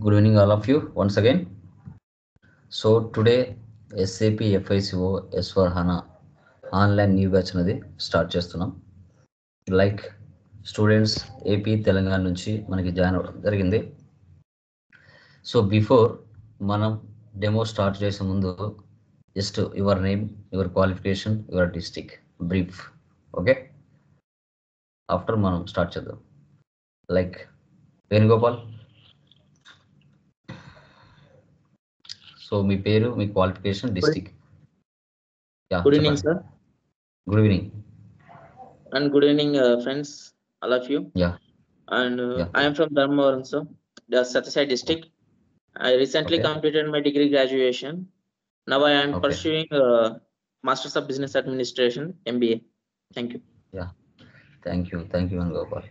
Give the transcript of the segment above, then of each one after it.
Good evening, all of you, once again. So today, SAP FICO S4HANA online new batch అనేది start చేస్తున్నాం. Like students AP Telangana నుంచి మనకి join అవ్వడం జరిగింది. So before మనం demo start చేసే ముందు just your name, your qualification, your district brief. Okay, after మనం స్టార్ట్ చేద్దాం. లైక్ వేణుగోపాల్, సో మీ పేరు, మీ qualification, district. Good evening, sir. Good evening. And good evening, friends, all of you. Yeah. And I am from Dharmavaram, sir, the Satyasai district. I recently completed my degree graduation. Now I am pursuing Masters of Business Administration, MBA. Thank you. Yeah. Thank you, Gopal.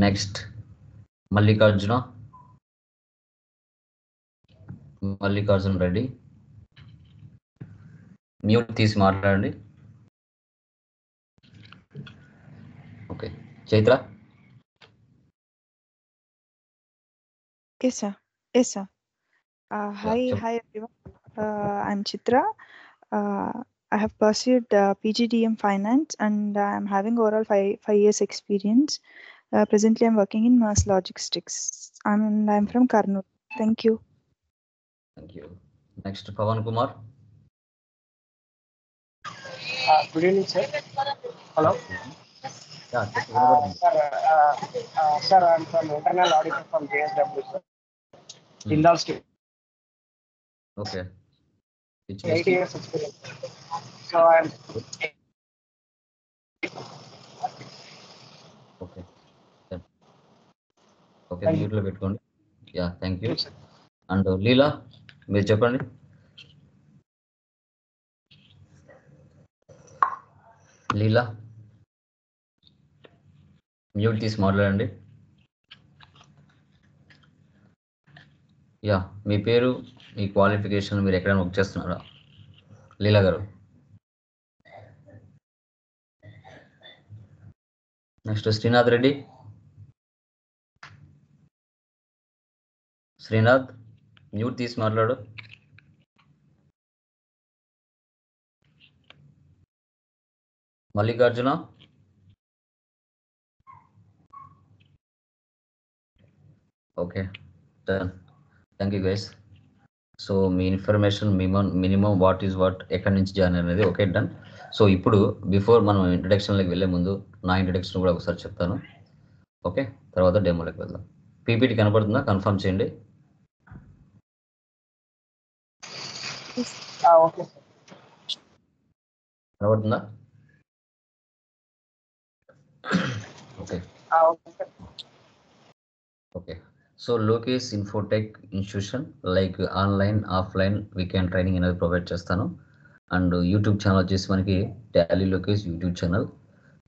Next, Mallikarjuna. Mallikarjuna ready? Mute తీసి మాట్లాడండి. Okay. Chaitra? Yes, sir. Hi everyone. I'm Chitra. I have pursued PGDM Finance and I'm having overall five years experience. Presently, I'm working in Mass Logistics. I'm from Karnool. Thank you. Thank you. Next, Pawan Kumar. Good evening, sir. Hello. Yeah, sir, I'm from internal auditor from JSW, sir. Jindal Steel. Okay. 8 years experience. So I'm. Okay. Yeah. Okay, mute లో పెట్టుకోండి. Yeah, thank you. And Leela, మీరు చెప్పండి. లీలా, mute తీసి మాట్లాడండి. Yeah, మీ పేరు, మీ qualification, మీరు ఎక్కడైనా వర్క్ చేస్తున్నారా లీలా గారు? నెక్స్ట్ శ్రీనాథ్ రెడ్డి. శ్రీనాథ్, మ్యూట్ తీసి మాట్లాడు. Mallikarjuna. Okay, done. Thank you guys. So me information minimum what is what, ఎక్కడి నుంచి జాయిన్ అనేది. Okay, done. సో ఇప్పుడు బిఫోర్ మనం ఇంట్రడక్షన్లోకి వెళ్ళే ముందు నా ఇంట్రడక్షన్ కూడా ఒకసారి చెప్తాను. ఓకే, తర్వాత డెమోలోకి వెళ్దాం. పీపీటీ కనపడుతుందా? కన్ఫర్మ్ చేయండి. కనబడుతుందా? Okay. So Lokesh Infotech institution, like online, offline weekend training అనేది ప్రొవైడ్ చేస్తాను. అండ్ యూట్యూబ్ ఛానల్ వచ్చేసి మనకి టాలీ లోకేష్ యూట్యూబ్ ఛానల్.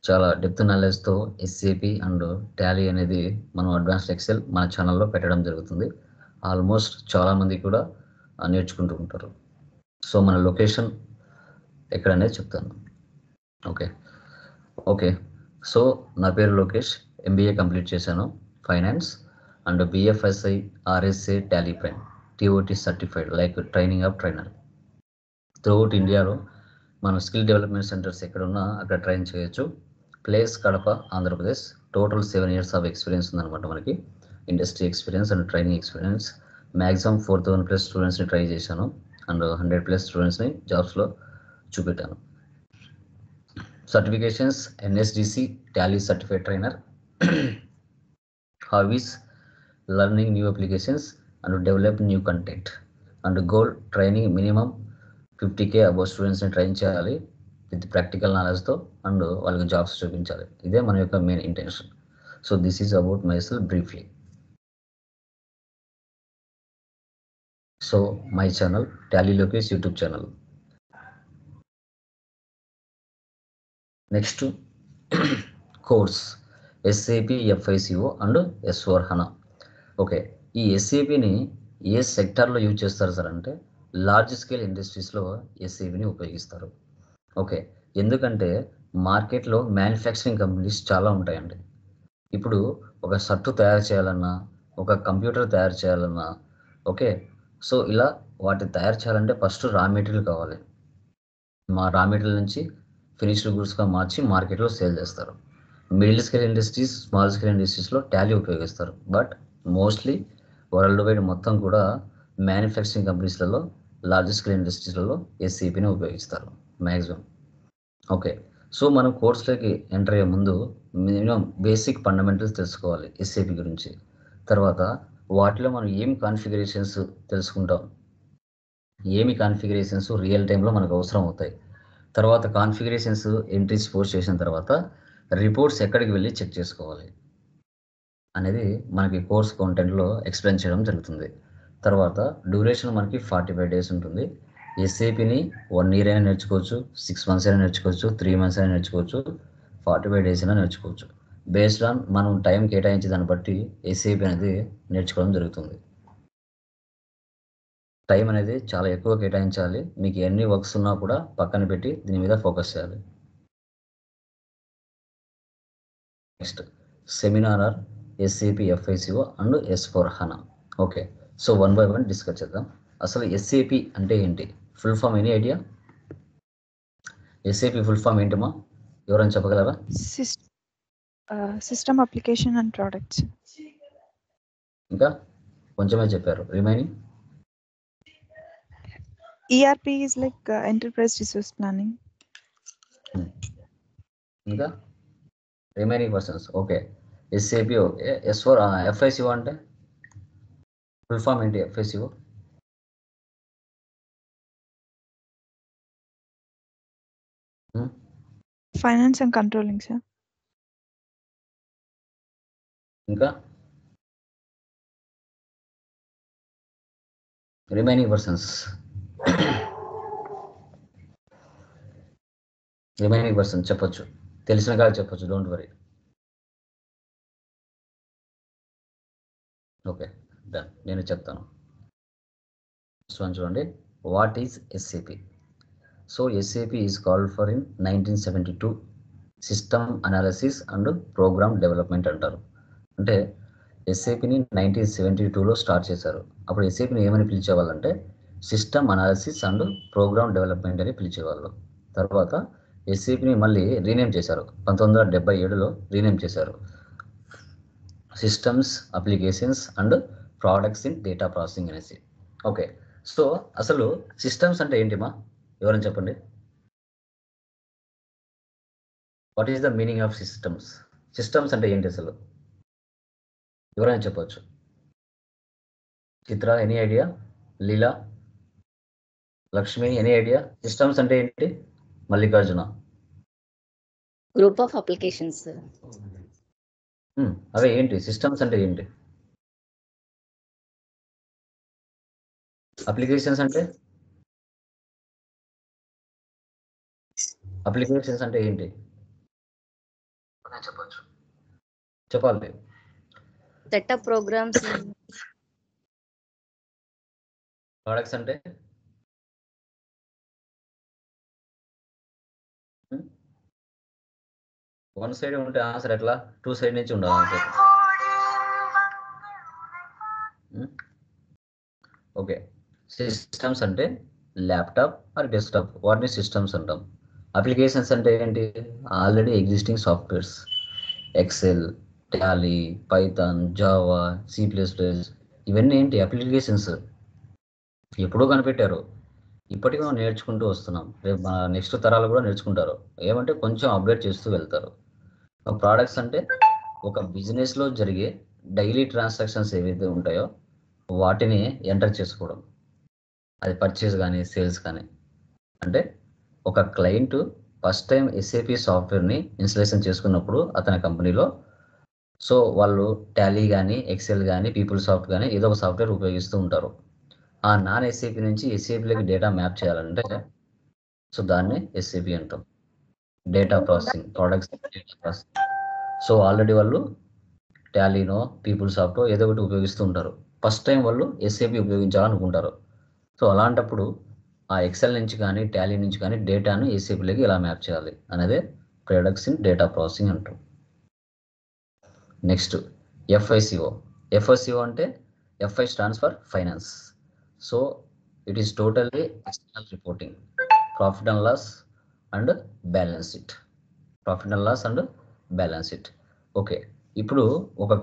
చాలా డెప్త్ నాలెడ్జ్తో ఎస్ఏపి అండ్ టాలీ అనేది మనం అడ్వాన్స్డ్ ఎక్సెల్ మన ఛానల్లో పెట్టడం జరుగుతుంది. ఆల్మోస్ట్ చాలామంది కూడా నేర్చుకుంటూ ఉంటారు. సో మన లొకేషన్ ఎక్కడనేది చెప్తాను. ఓకే. సో నా పేరు లోకేష్, ఎంబీఏ కంప్లీట్ చేశాను finance and BFSI RSA Tally Prime TOT certified, like training of trainer. Throughout ఇండియాలో మన స్కిల్ డెవలప్మెంట్ సెంటర్స్ ఎక్కడున్నా అక్కడ ట్రైన్ చేయొచ్చు. Place Kadapa, Andhra Pradesh. Total 7 years of experience ఉందన్నమాట మనకి, industry experience and training experience. Maximum 4,000+ స్టూడెంట్స్ని ట్రై చేశాను అండ్ 100+ స్టూడెంట్స్ని జాబ్స్లో చూపెట్టాను. Certifications: NSDC Tally certified trainer. Hobbies: learning new applications and develop new content. And goal: training minimum 50K above స్టూడెంట్స్ని train చేయాలి with practical నాలెడ్జ్తో and వాళ్ళకి jobs చూపించాలి. ఇదే మన యొక్క main intention. So this is about my self briefly. So my channel Tally Lokesh YouTube channel. Next course SAP FICO and S4HANA. Okay, ఈ ఎస్ఏపిని ఏ సెక్టార్లో use చేస్తారు సార్ అంటే, లార్జ్ స్కేల్ ఇండస్ట్రీస్లో ఎస్ఏపిని ఉపయోగిస్తారు. ఓకే, ఎందుకంటే మార్కెట్లో మ్యానుఫ్యాక్చరింగ్ కంపెనీస్ చాలా ఉంటాయండి. ఇప్పుడు ఒక షర్టు తయారు చేయాలన్నా, ఒక కంప్యూటర్ తయారు చేయాలన్నా, ఓకే. సో ఇలా వాటిని తయారు చేయాలంటే ఫస్ట్ రా మెటీరియల్ కావాలి. మా రా మెటీరియల్ నుంచి ఫినిష్డ్ గూడ్స్గా మార్చి మార్కెట్లో సేల్ చేస్తారు. Middle scale industries, small scale ఇండస్ట్రీస్లో టాలీ ఉపయోగిస్తారు. బట్ మోస్ట్లీ వరల్డ్ వైడ్ మొత్తం కూడా మ్యానుఫ్యాక్చరింగ్ కంపెనీస్లలో, లార్జ్ స్కేల్ ఇండస్ట్రీస్లలో ఎస్ఏపిని ఉపయోగిస్తారు మ్యాక్సిమం. ఓకే. సో మనం కోర్సులోకి ఎంటర్ అయ్యే ముందు మినిమం బేసిక్ ఫండమెంటల్స్ తెలుసుకోవాలి ఎస్ఏపి గురించి. తర్వాత వాటిలో మనం ఏమి కాన్ఫిగరేషన్స్ తెలుసుకుంటాం, ఏమి కాన్ఫిగరేషన్స్ రియల్ టైంలో మనకు అవసరం అవుతాయి. తర్వాత కాన్ఫిగరేషన్స్ ఎంట్రీస్ పోస్ట్ చేసిన తర్వాత రిపోర్ట్స్ ఎక్కడికి వెళ్ళి చెక్ చేసుకోవాలి అనేది మనకి కోర్స్ కంటెంట్లో ఎక్స్ప్లెయిన్ చేయడం జరుగుతుంది. తర్వాత డ్యూరేషన్ మనకి 45 days ఉంటుంది. ఎస్ఏపిని 1 year అయినా నేర్చుకోవచ్చు, 6 months అయినా నేర్చుకోవచ్చు, 3 months అయినా నేర్చుకోవచ్చు, 45 days అయినా నేర్చుకోవచ్చు. బేస్డ్ ఆన్ మనం టైం కేటాయించే దాన్ని బట్టి ఎస్ఏపి అనేది నేర్చుకోవడం జరుగుతుంది. టైం అనేది చాలా ఎక్కువ కేటాయించాలి. మీకు ఎన్ని వర్క్స్ ఉన్నా కూడా పక్కన పెట్టి దీని మీద ఫోకస్ చేయాలి. Next seminar are SAP FICO and S/4HANA. Okay. So 1 by 1 discuss చేద్దాం. అసలు ఎస్ఏపి అంటే ఏంటి? Full form any idea? SAP full form ఏంటమ్మా? ఎవరైనా చెప్పగలరా? System application and products. ఇంకా కొంచెమే చెప్పారు. Remaining ERP is like enterprise resource planning. ఇంకా remaining persons. Okay. SAP okay. FICO అంటే ఫుల్ ఫామ్ ఏంటి? FICO finance and controlling sir. ఇంకా రిమైనింగ్ పర్సన్స్. రిమైనింగ్ పర్సన్స్ చెప్పొచ్చు, తెలిసిన కాదు చెప్పొచ్చు, డోంట్ వరీ. ఓకే డన్, నేను చెప్తాను. చూడండి, what is SAP? So SAP is called for in 1972 system analysis and program development అంటారు. అంటే ఎస్ఏపిని 1972లో స్టార్ట్ చేశారు. అప్పుడు ఎస్ఏపిని ఏమని పిలిచేవాళ్ళంటే system analysis and program development అని పిలిచేవాళ్ళు. తర్వాత ఎస్ఏపిని మళ్ళీ రీనేమ్ చేశారు. 1977లో రీనేమ్ చేశారు systems applications and products in data processing అనేసి. ఓకే. సో అసలు సిస్టమ్స్ అంటే ఏంటిమా? ఎవరైనా చెప్పండి. What is the meaning of systems? Systems అంటే ఏంటి అసలు? ఎవరైనా చెప్పవచ్చు. Chitra any idea? Leela, Lakshmi any idea? Systems అంటే ఏంటి? మల్లికార్జున. Group of applications. అవే ఏంటి? సిస్టమ్స్ అంటే ఏంటి? అప్లికేషన్స్ అంటే ఏంటి చెప్పచ్చు, చెప్పాలి. Set of programs. ప్రొడక్ట్స్ అంటే వన్ సైడ్ ఉంటే ఆన్సర్ ఎట్లా? 2 సైడ్ నుంచి ఉండాలి ఆన్సర్. ఓకే. సిస్టమ్స్ అంటే ల్యాప్టాప్ ఆర్ డెస్క్టాప్, వాటిని సిస్టమ్స్ అంటాం. అప్లికేషన్స్ అంటే ఏంటి? Already existing softwares, Excel, Tally, Python, Java, C++, ఇవన్నీ ఏంటి? అప్లికేషన్స్. ఎప్పుడూ కనిపెట్టారు, ఇప్పటికీ మనం నేర్చుకుంటూ వస్తున్నాం. రేపు మన నెక్స్ట్ తరాలు కూడా నేర్చుకుంటారు. ఏమంటే కొంచెం అప్డేట్ చేస్తూ వెళ్తారు. ప్రోడక్ట్స్ అంటే ఒక బిజినెస్లో జరిగే డైలీ ట్రాన్సాక్షన్స్ ఏవైతే ఉంటాయో వాటిని ఎంటర్ చేసుకోవడం, అది పర్చేస్ కానీ సేల్స్ కానీ. అంటే ఒక క్లయింట్ ఫస్ట్ టైం ఎస్ఏపి సాఫ్ట్వేర్ని ఇన్స్టలేషన్ చేసుకున్నప్పుడు అతని కంపెనీలో, సో వాళ్ళు టాలీ కానీ ఎక్సెల్ కానీ పీపుల్సాఫ్ట్ కానీ ఏదో ఒక సాఫ్ట్వేర్ ఉపయోగిస్తూ ఉంటారు. ఆ నాన్ ఎస్ఏపి నుంచి ఎస్ఏపిలోకి డేటా మ్యాప్ చేయాలంటే సో దాన్ని ఎస్ఏపి అంటాం. Data processing, products data processing. So already వాళ్ళు టాలీనో పీపుల్సాఫ్టో ఏదో ఒకటి ఉపయోగిస్తూ ఉంటారు. ఫస్ట్ టైం వాళ్ళు ఎస్ఏపి ఉపయోగించాలనుకుంటారు. సో అలాంటప్పుడు ఆ ఎక్సెల్ నుంచి కానీ టాలీ నుంచి కానీ డేటాను ఎస్ఏపిలోకి ఎలా మ్యాప్ చేయాలి అనేది ప్రొడక్ట్స్ ఇన్ డేటా ప్రాసెసింగ్ అంటాం. Next FICO. FICO అంటే FI stands for finance. So it is totally external reporting, profit and loss and balance sheet. Profit and loss and balance sheet. Okay, ఇప్పుడు ఒక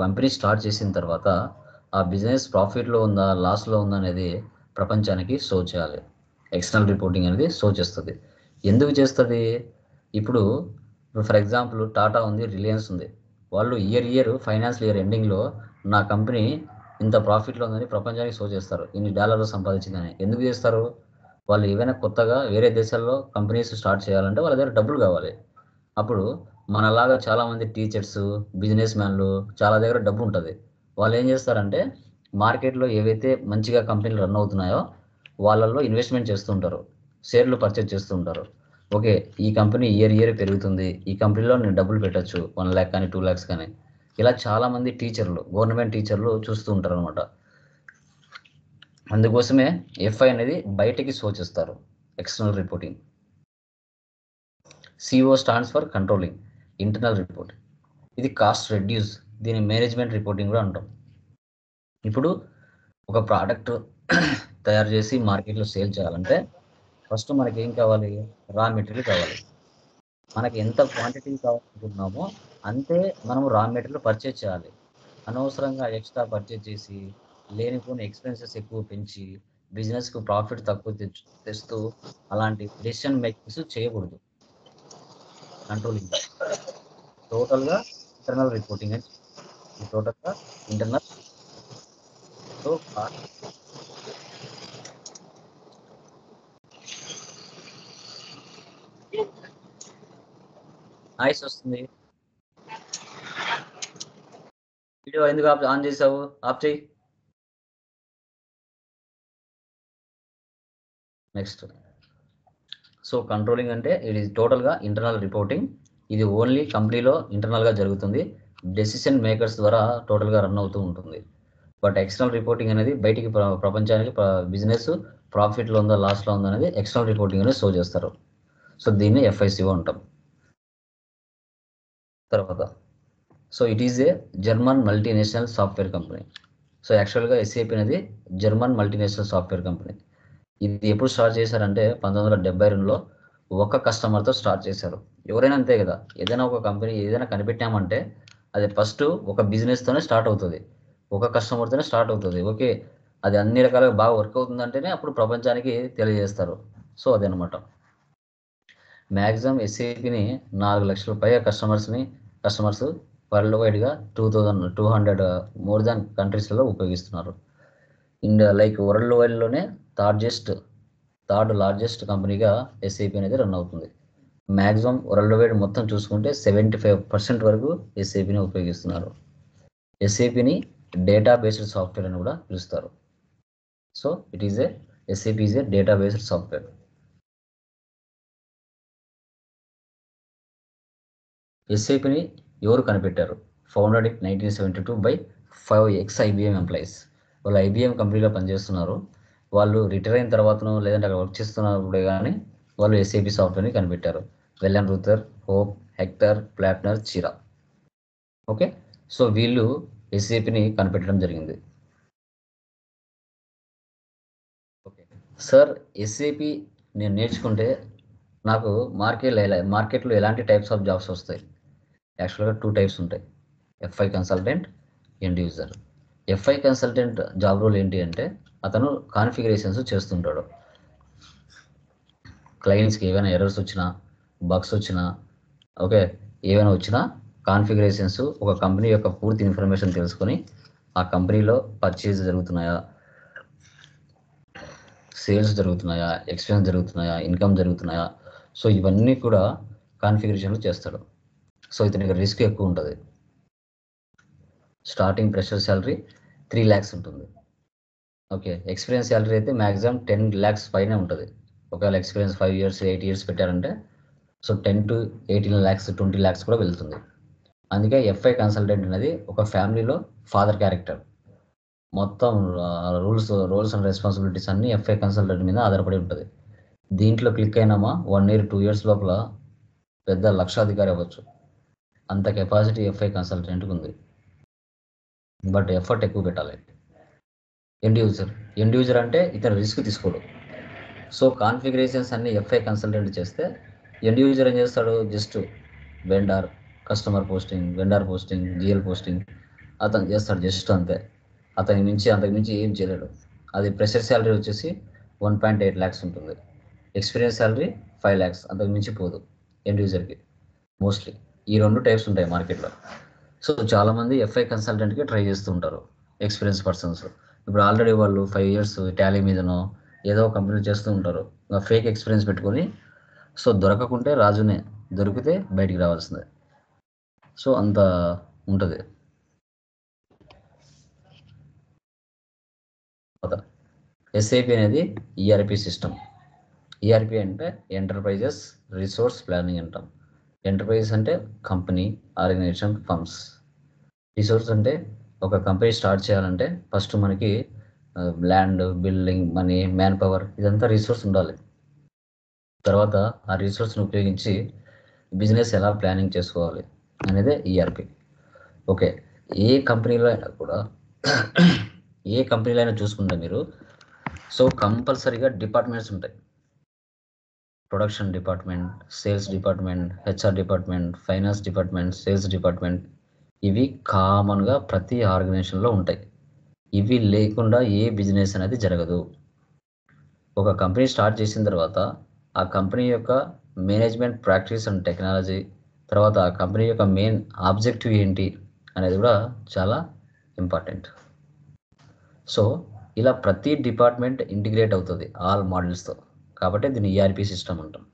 company start చేసిన తర్వాత ఆ business ప్రాఫిట్లో ఉందా లాస్లో ఉందా అనేది ప్రపంచానికి షో చేయాలి. ఎక్స్టర్నల్ రిపోర్టింగ్ అనేది షో చేస్తుంది. ఎందుకు చేస్తుంది? ఇప్పుడు ఫర్ ఎగ్జాంపుల్ టాటా ఉంది, రిలయన్స్ ఉంది. వాళ్ళు ఇయర్ ఫైనాన్షియల్ ఇయర్ ఎండింగ్లో నా కంపెనీ ఇంత ప్రాఫిట్లో ఉందని ప్రపంచానికి షో చేస్తారు, ఇన్ని డాలర్లు సంపాదించిందని. ఎందుకు చేస్తారు? వాళ్ళు ఏవైనా కొత్తగా వేరే దేశాల్లో కంపెనీస్ స్టార్ట్ చేయాలంటే వాళ్ళ దగ్గర డబ్బులు కావాలి. అప్పుడు మనలాగా చాలామంది టీచర్స్, బిజినెస్ మ్యాన్లు చాలా దగ్గర డబ్బు ఉంటుంది. వాళ్ళు ఏం చేస్తారంటే మార్కెట్లో ఏవైతే మంచిగా కంపెనీలు రన్ అవుతున్నాయో వాళ్ళల్లో ఇన్వెస్ట్మెంట్ చేస్తుంటారు, షేర్లు పర్చేజ్ చేస్తుంటారు. ఓకే, ఈ కంపెనీ ఇయర్ పెరుగుతుంది, ఈ కంపెనీలో నేను డబ్బులు పెట్టచ్చు, 1 lakh కానీ 2 lakhs కానీ. ఇలా చాలామంది టీచర్లు, గవర్నమెంట్ టీచర్లు చూస్తూ ఉంటారు అనమాట. అందుకోసమే FI అనేది బయటికి షో చేస్తారు, external reporting. CO stands for controlling, internal report. ఇది కాస్ట్ రెడ్యూస్, దీని మేనేజ్మెంట్ రిపోర్టింగ్ కూడా అంటాం. ఇప్పుడు ఒక ప్రోడక్ట్ తయారు చేసి మార్కెట్లో సేల్ చేయాలంటే ఫస్ట్ మనకి ఏం కావాలి? రా మెటీరియల్ కావాలి. మనకి ఎంత క్వాంటిటీ కావాలనుకుంటున్నామో అంతే మనం రా మెటీరియల్ పర్చేజ్ చేయాలి. అనవసరంగా ఎక్స్ట్రా పర్చేజ్ చేసి లేనిపోని ఎక్స్పెన్సెస్ ఎక్కువ పెంచి బిజినెస్కు ప్రాఫిట్ తక్కువ తెస్తూ అలాంటి డెసిషన్ మేకింగ్స్ చేయకూడదు. కంట్రోలింగ్ టోటల్గా ఇంటర్నల్ రిపోర్టింగ్ అని టోటల్గా ఇంటర్నల్. సో నాయిస్ వస్తుంది. వీడియో ఎందుకు ఆన్ చేసావు? ఆఫ్ చేయి. నెక్స్ట్, సో కంట్రోలింగ్ అంటే ఇది టోటల్గా ఇంటర్నల్ రిపోర్టింగ్. ఇది ఓన్లీ కంపెనీలో ఇంటర్నల్గా జరుగుతుంది, డెసిషన్ మేకర్స్ ద్వారా టోటల్గా రన్ అవుతూ ఉంటుంది. బట్ ఎక్స్టర్నల్ రిపోర్టింగ్ అనేది బయటికి ప్రపంచానికి బిజినెస్ ప్రాఫిట్లో ఉందా లాస్లో ఉందా అనేది ఎక్స్టర్నల్ రిపోర్టింగ్ అనేది షో చేస్తారు. సో దీన్ని FICO అంటాం. తర్వాత so it is a German multinational software company. So యాక్చువల్గా SAP అనేది జర్మన్ మల్టీనేషనల్ సాఫ్ట్వేర్ కంపెనీ. ఇది ఎప్పుడు స్టార్ట్ చేశారంటే 1972లో ఒక కస్టమర్తో స్టార్ట్ చేశారు. ఎవరైనా అంతే కదా, ఏదైనా ఒక కంపెనీ ఏదైనా కనిపెట్టామంటే అది ఫస్ట్ ఒక బిజినెస్తోనే స్టార్ట్ అవుతుంది, ఒక కస్టమర్తోనే స్టార్ట్ అవుతుంది. ఓకే, అది అన్ని రకాలుగా బాగా వర్క్ అవుతుందంటేనే అప్పుడు ప్రపంచానికి తెలియజేస్తారు. సో అదనమాట. మ్యాక్సిమం SAPని 4 లక్షల పైగా కస్టమర్స్ వరల్డ్ వైడ్గా 2200 మోర్ దాన్ కంట్రీస్లలో ఉపయోగిస్తున్నారు. ఇండియా లైక్ వరల్డ్ వైడ్లోనే థర్డ్ లార్జెస్ట్ కంపెనీగా SAP అనేది రన్ అవుతుంది. మ్యాక్సిమం వరల్డ్ వైడ్ మొత్తం చూసుకుంటే 75% వరకు SAPని ఉపయోగిస్తున్నారు. SAPని డేటా బేస్డ్ సాఫ్ట్వేర్ అని కూడా పిలుస్తారు. So SAP is a data based software. SAPని ఎవరు కనిపెట్టారు? Founded in 1972 by 5 ex-IBM employees. వాళ్ళు IBM కంపెనీలో పనిచేస్తున్నారు. వాళ్ళు రిటైర్ అయిన తర్వాతనో లేదంటే అక్కడ వర్క్ చేస్తున్నప్పుడే కానీ వాళ్ళు SAP సాఫ్ట్వేర్ని కనిపెట్టారు. వెల్లెన్ రూథర్, హోప్, హెక్టర్, ప్లాట్నర్, చిరా. ఓకే, సో వీళ్ళు SAPని కనిపెట్టడం జరిగింది. ఓకే సార్, SAP నేను నేర్చుకుంటే నాకు మార్కెట్లో ఎలాంటి టైప్స్ ఆఫ్ జాబ్స్ వస్తాయి? యాక్చువల్గా 2 టైప్స్ ఉంటాయి, FI consultant, end user. FI consultant job role ఏంటి అంటే అతను కాన్ఫిగరేషన్స్ చేస్తుంటాడు. క్లయింట్స్కి ఏవైనా ఎర్రర్స్ వచ్చినా, బగ్స్ వచ్చినా, ఓకే ఏమైనా వచ్చినా కాన్ఫిగరేషన్స్ ఒక కంపెనీ యొక్క పూర్తి ఇన్ఫర్మేషన్ తెలుసుకొని ఆ కంపెనీలో పర్చేజ్ జరుగుతున్నాయా, సేల్స్ జరుగుతున్నాయా, ఎక్స్పెన్స్ జరుగుతున్నాయా, ఇన్కమ్ జరుగుతున్నాయా, సో ఇవన్నీ కూడా కాన్ఫిగరేషన్లు చేస్తాడు. సో ఇతనికి రిస్క్ ఎక్కువ ఉంటుంది. స్టార్టింగ్ ప్రెషర్ శాలరీ 3 lakhs ఉంటుంది. ఓకే, ఎక్స్పీరియన్స్ శాలరీ అయితే మ్యాక్సిమం 10 lakhs పైనే ఉంటుంది. ఒకవేళ ఎక్స్పీరియన్స్ 5 years 8 years పెట్టారంటే సో 10 to 18 lakhs 20 lakhs కూడా వెళ్తుంది. అందుకే FI కన్సల్టెంట్ అనేది ఒక ఫ్యామిలీలో ఫాదర్ క్యారెక్టర్. మొత్తం రోల్స్ అండ్ రెస్పాన్సిబిలిటీస్ అన్నీ FI కన్సల్టెంట్ మీద ఆధారపడి ఉంటుంది. దీంట్లో క్లిక్ అయినామా 1 year 2 years లోపల పెద్ద లక్షాధికారి అవ్వచ్చు. అంత కెపాసిటీ FI కన్సల్టెంట్కి ఉంది. బట్ ఎఫర్ట్ ఎక్కువ పెట్టాలి. ఎండ్ యూజర్ అంటే ఇతను రిస్క్ తీసుకోడు. సో కాన్ఫిగరేషన్స్ అన్ని ఎఫ్ఐ కన్సల్టెంట్ చేస్తే ఎండ్ యూజర్ ఏం చేస్తాడు, just vendor, customer posting, vendor posting, GL posting అతను చేస్తాడు, జస్ట్ అంతే. అంతకు మించి ఏం చేయలేడు. అది ప్రెషర్ శాలరీ వచ్చేసి 1.8 lakhs ఉంటుంది, ఎక్స్పీరియన్స్ శాలరీ 5 lakhs, అంతకు మించి పోదు ఎండ్ యూజర్కి. మోస్ట్లీ ఈ 2 టైప్స్ ఉంటాయి మార్కెట్లో. సో చాలామంది ఎఫ్ఐ కన్సల్టెంట్కి ట్రై చేస్తూ ఉంటారు ఎక్స్పీరియన్స్ పర్సన్స్. ఇప్పుడు ఆల్రెడీ వాళ్ళు 5 years టాలీ మీదనో ఏదో కంపెనీ చేస్తూ ఉంటారు, ఇంకా ఫేక్ ఎక్స్పీరియన్స్ పెట్టుకొని. సో దొరకకుంటే రాజునే, దొరికితే బయటికి రావాల్సిందే. సో అంత ఉంటుంది. ఎస్ఏపి అనేది ఈఆర్పి సిస్టమ్. ఈఆర్పి అంటే ఎంటర్ప్రైజెస్ రిసోర్స్ ప్లానింగ్ అంటాం. ఎంటర్ప్రైజెస్ అంటే కంపెనీ, ఆర్గనైజేషన్, ఫర్మ్స్. రిసోర్స్ అంటే ఒక కంపెనీ స్టార్ట్ చేయాలంటే ఫస్ట్ మనకి land, building, money, man power, ఇదంతా రిసోర్స్ ఉండాలి. తర్వాత ఆ రిసోర్స్ని ఉపయోగించి బిజినెస్ ఎలా ప్లానింగ్ చేసుకోవాలి అనేదే ఈఆర్పి. ఓకే, ఏ కంపెనీలో అయినా చూసుకుంటే మీరు, సో కంపల్సరీగా డిపార్ట్మెంట్స్ ఉంటాయి. Production department, sales department, HR department, finance department, sales department, ఇవి కామన్గా ప్రతి ఆర్గనైజేషన్లో ఉంటాయి. ఇవి లేకుండా ఏ బిజినెస్ అనేది జరగదు. ఒక కంపెనీ స్టార్ట్ చేసిన తర్వాత ఆ కంపెనీ యొక్క మేనేజ్మెంట్ ప్రాక్టీస్ అండ్ టెక్నాలజీ, తర్వాత ఆ కంపెనీ యొక్క మెయిన్ ఆబ్జెక్టివ్ ఏంటి అనేది కూడా చాలా ఇంపార్టెంట్. సో ఇలా ప్రతి డిపార్ట్మెంట్ ఇంటిగ్రేట్ అవుతుంది ఆల్ మోడల్స్తో, కాబట్టి దీన్ని ఈఆర్పి సిస్టమ్ అంటాం.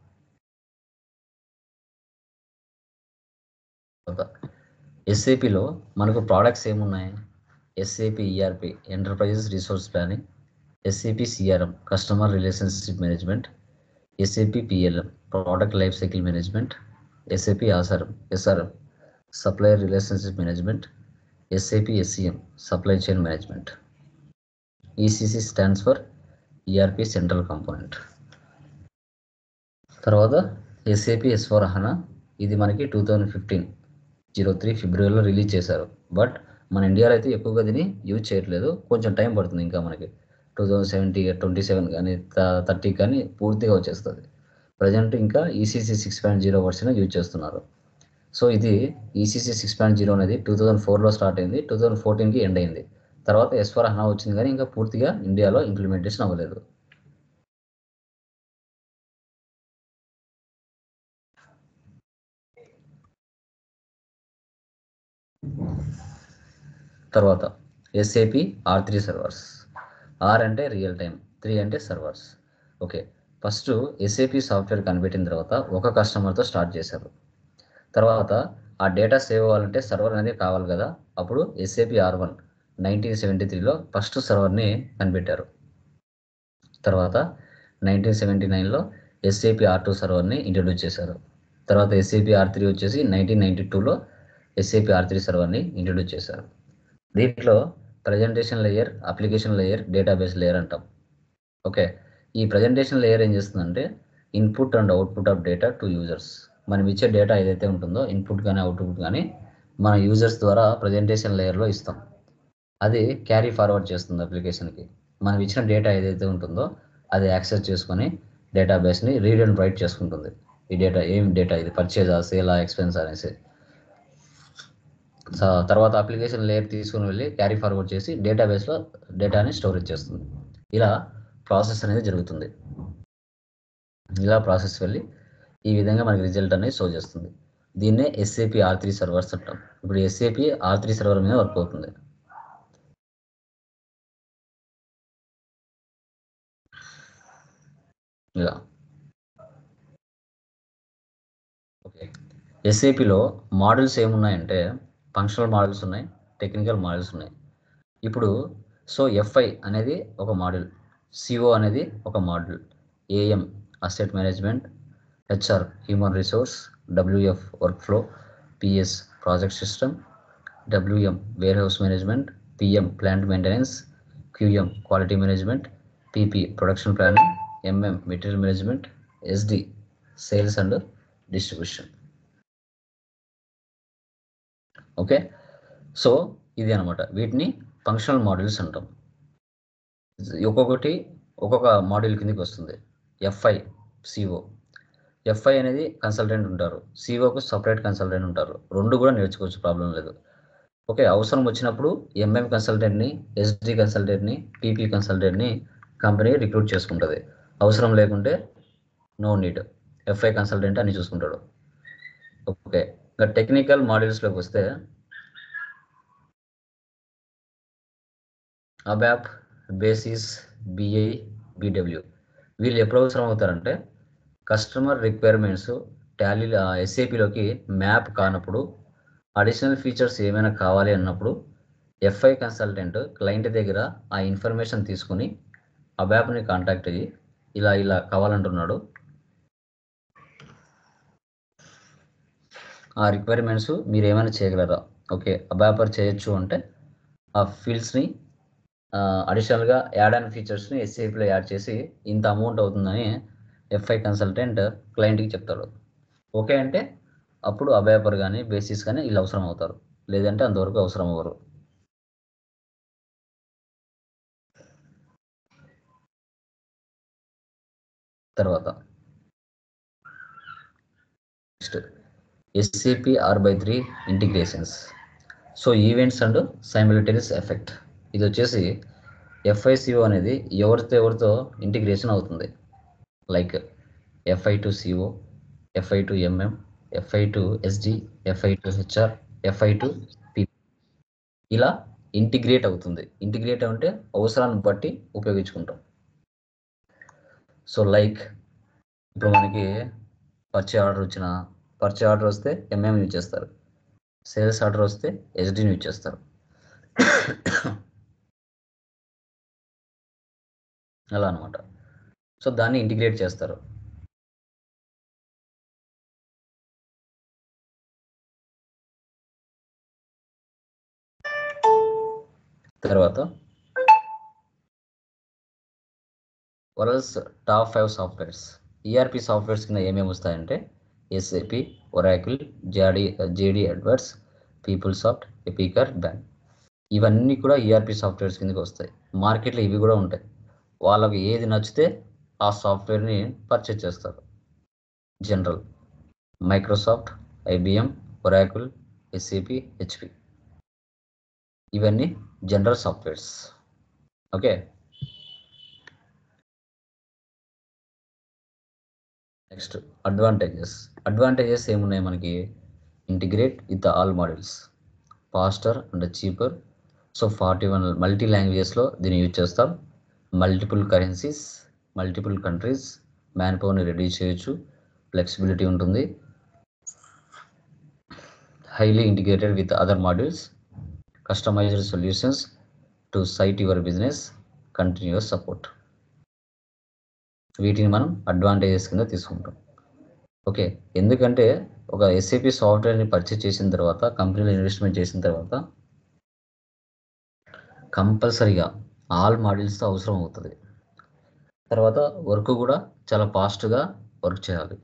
ఎస్ఏపిలో మనకు ప్రోడక్ట్స్ ఏమున్నాయి? SAP ERP enterprises resource planning, SAP CRM customer relationship management, SAP PLM product life cycle management, SAP SRM supplier relationship management, SAP SCM supply chain management. ECC stands for ERP central component. తర్వాత SAP S/4HANA, ఇది మనకి 2015 ఫిబ్రవరిలో release చేశారు. But మన ఇండియాలో అయితే ఎక్కువగా దీన్ని యూజ్ చేయట్లేదు, కొంచెం టైం పడుతుంది. ఇంకా మనకి 2027 కానీ 30 కానీ పూర్తిగా వచ్చేస్తుంది. ప్రజెంట్ ఇంకా ఈసీసీ 6.0 వర్షన్ యూజ్ చేస్తున్నారు. సో ఇది ఈసీసీ 6.0 అనేది 2004లో స్టార్ట్ అయింది, 2014కి ఎండ్ అయింది. తర్వాత S/4HANA వచ్చింది, కానీ ఇంకా పూర్తిగా ఇండియాలో ఇంప్లిమెంటేషన్ అవ్వలేదు. తర్వాత ఎస్ఏపి R3 సర్వర్స్. R అంటే రియల్ టైం, 3 అంటే servers. Okay, first SAP software కనిపెట్టిన తర్వాత ఒక కస్టమర్తో స్టార్ట్ చేశారు. తర్వాత ఆ డేటా సేవ్ అవ్వాలంటే సర్వర్ అనేది కావాలి కదా, అప్పుడు ఎస్ఏపి R1 1973లో ఫస్ట్ సర్వర్ని కనిపెట్టారు. తర్వాత 1979లో ఎస్ఏపి R2 సర్వర్ని ఇంట్రడ్యూస్ చేశారు. తర్వాత ఎస్ఏపి R3 వచ్చేసి 1992లో ఎస్ఏపి R3 సర్వర్ని ఇంట్రడ్యూస్ చేశారు. దీంట్లో presentation layer, application layer, database layer అంటాం. ఓకే, ఈ ప్రజెంటేషన్ లేయర్ ఏం చేస్తుందంటే input and output of data to users. మనం ఇచ్చే డేటా ఏదైతే ఉంటుందో ఇన్పుట్ కానీ అవుట్పుట్ కానీ మన యూజర్స్ ద్వారా ప్రజెంటేషన్ లేయర్లో ఇస్తాం. అది క్యారీ ఫార్వర్డ్ చేస్తుంది అప్లికేషన్కి. మనం ఇచ్చిన డేటా ఏదైతే ఉంటుందో అది యాక్సెస్ చేసుకొని డేటాబేస్ని రీడ్ అండ్ రైట్ చేసుకుంటుంది. ఈ డేటా ఏం డేటా, ఇది పర్చేజా, సేలా, ఎక్స్పెన్స్ అనేసి. తర్వాత అప్లికేషన్ లేయర్ తీసుకుని వెళ్ళి క్యారీ ఫార్వర్డ్ చేసి డేటాబేస్లో డేటాని స్టోరేజ్ చేస్తుంది. ఇలా ప్రాసెస్ అనేది జరుగుతుంది. ఇలా ప్రాసెస్ వెళ్ళి ఈ విధంగా మనకి రిజల్ట్ అనేది షో చేస్తుంది. దీన్నే ఎస్ఏపి R3 సర్వర్స్ అంటాం. ఇప్పుడు ఎస్ఏపి R3 సర్వర్ మీద వర్క్ అవుతుంది. ఇలా ఓకే, ఎస్ఏపిలో మోడల్స్ ఏమున్నాయంటే ఫంక్షనల్ మోడల్స్ ఉన్నాయి, టెక్నికల్ మోడల్స్ ఉన్నాయి. ఇప్పుడు సో ఎఫ్ఐ అనేది ఒక మోడల్, సిఓ అనేది ఒక model, AM asset management, HR human resource, WF work flow, PS project system, WM warehouse management, PM plant maintenance, QM quality management, PP production planning, MM material management, SD sales and distribution. Okay, so ఇది అనమాట. వీటిని functional modules అంటాం. ఒక్కొక్కటి ఒక్కొక్క module కిందకి వస్తుంది. FI, CO. FI అనేది consultant ఉంటారు, సిఓకు సపరేట్ కన్సల్టెంట్ ఉంటారు. రెండు కూడా నేర్చుకోవచ్చు, ప్రాబ్లం లేదు. ఓకే, అవసరం వచ్చినప్పుడు ఎంఎం కన్సల్టెంట్ని, ఎస్డి కన్సల్టెంట్ని, పీపీ కన్సల్టెంట్ని కంపెనీ రిక్రూట్ చేసుకుంటుంది. అవసరం లేకుంటే నో నీడ్, ఎఫ్ఐ కన్సల్టెంట్ అని చూసుకుంటాడు. ఓకే, ఇంకా టెక్నికల్ మాడ్యూల్స్లోకి వస్తే అబ్యాప్, బేసిస్, బిఐ, బిడబ్ల్యూ. వీళ్ళు ఎప్పుడు అవసరం అవుతారంటే కస్టమర్ రిక్వైర్మెంట్స్ టాలీ ఎస్ఏపిలోకి మ్యాప్ కానప్పుడు, అడిషనల్ ఫీచర్స్ ఏమైనా కావాలి అన్నప్పుడు ఎఫ్ఐ కన్సల్టెంట్ క్లయింట్ దగ్గర ఆ ఇన్ఫర్మేషన్ తీసుకుని అబ్యాప్ని కాంటాక్ట్ అయ్యి ఇలా కావాలంటున్నాడు, ఆ రిక్వైర్మెంట్స్ మీరు ఏమైనా చేయగలరా, ఓకే అబ్యాపర్ చేయొచ్చు అంటే ఆ ఫీల్డ్స్ని అడిషనల్గా యాడ్ అండ్ ఫీచర్స్ని ఎస్ఏపిలో యాడ్ చేసి ఇంత అమౌంట్ అవుతుందని ఎఫ్ఐ కన్సల్టెంట్ క్లయింట్కి చెప్తాడు. ఓకే అంటే అప్పుడు అబ్యాపర్ కానీ బేసిస్ కానీ వీళ్ళు అవసరం అవుతారు, లేదంటే అంతవరకు అవసరం అవ్వరు. తర్వాత next SAP R/3 integrations. So events and simultaneous effect. ఇది వచ్చేసి ఎఫ్ఐసిఓ అనేది ఎవరితో ఇంటిగ్రేషన్ అవుతుంది. Like FI to CO, FI to MM, FI to SD, FI to HR, FI to P, ఇలా ఇంటిగ్రేట్ అవుతుంది. ఇంటిగ్రేట్ అంటే అవసరాన్ని బట్టి ఉపయోగించుకుంటాం. సో లైక్ ఇప్పుడు మనకి పర్చేజ్ ఆర్డర్ వస్తే ఎంఎం యూజ్ చేస్తారు, సేల్స్ ఆర్డర్ వస్తే ఎస్డిని యూజ్ చేస్తారు. అలా అనమాట. సో దాన్ని ఇంటిగ్రేట్ చేస్తారు. తర్వాత world's top 5 softwares. ERP softwares కింద ఏమేమి వస్తాయంటే SAP, Oracle, JD Edwards, PeopleSoft, Epicor, bank. ఇవన్నీ కూడా ఈఆర్పి సాఫ్ట్వేర్స్ కిందకి వస్తాయి. మార్కెట్లో ఇవి కూడా ఉంటాయి. వాళ్ళకి ఏది నచ్చితే ఆ సాఫ్ట్వేర్ని పర్చేజ్ చేస్తారు. General Microsoft, IBM, Oracle, SAP, HP, ఇవన్నీ general softwares. Okay, next advantages ఏమున్నాయి మనకి? Integrate with all modules, faster and cheaper. So 41 multi లాంగ్వేజెస్లో దీన్ని యూజ్ చేస్తాం. Multiple currencies, multiple countries, man పవర్ని రెడ్యూస్ చేయొచ్చు, ఫ్లెక్సిబిలిటీ ఉంటుంది. Highly integrated with other modules, customized solutions to suit your business, continuous support. వీటిని మనం అడ్వాంటేజెస్ కింద తీసుకుంటాం. ఓకే, ఎందుకంటే ఒక ఎస్ఏపి సాఫ్ట్వేర్ని పర్చేజ్ చేసిన తర్వాత, కంపెనీలో ఇన్వెస్ట్మెంట్ చేసిన తర్వాత కంపల్సరీగా ఆల్ మాడ్యూల్స్తో అవసరం అవుతుంది. తర్వాత వర్క్ కూడా చాలా ఫాస్ట్గా వర్క్ చేయాలి.